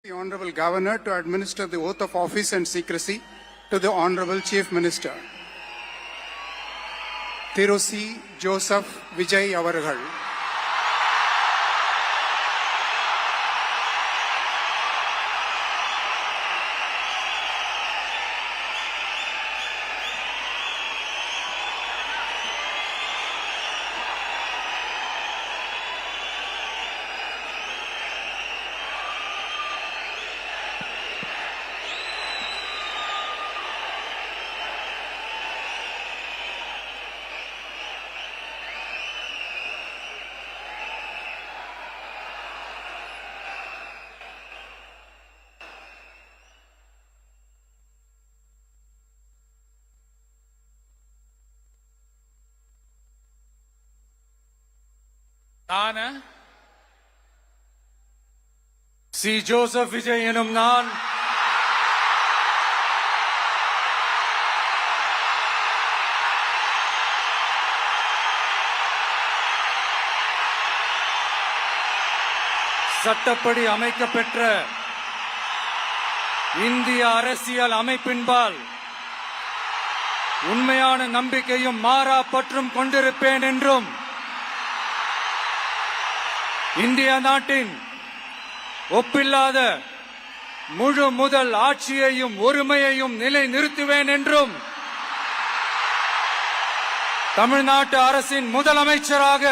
The Honorable Governor to administer the oath of office and secrecy to the Honorable Chief Minister. Thiru C. Joseph Vijay Avargal. நான் C Joseph Vijay எனும் நான் சட்டப்படி அமைக்கப்பெற்ற இந்திய அரசியல் அமைப்பின்பால் உண்மையான நம்பிக்கையும் மாறா பற்றும் கொண்டிருப்பேன் என்றும் இந்திய நாட்டின் ஒப்பில்லாத முழு முதல் ஆட்சியையும் ஒருமையையும் நிலை நிறுத்துவேன் என்றும் தமிழ்நாட்டு அரசின் முதலமைச்சராக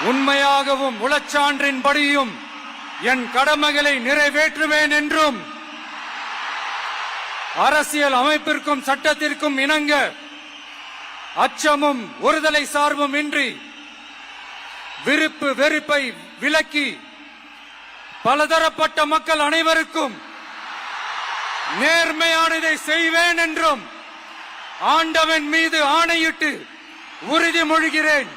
உண்மையாகவும் உளச்சான்றின்படியும் என் கடமைகளை நிறைவேற்றுவேன் என்றும் அரசியல் அமைப்பிற்கும் சட்டத்திற்கும் இணங்க அச்சமும் ஒருதலை சார்பும் இன்றி விருப்பு வெறுப்பை விலக்கி பலதரப்பட்ட மக்கள் அனைவருக்கும் நேர்மையானதை செய்வேன் என்றும் ஆண்டவன் மீது ஆணையிட்டு உறுதிமொழிகிறேன்.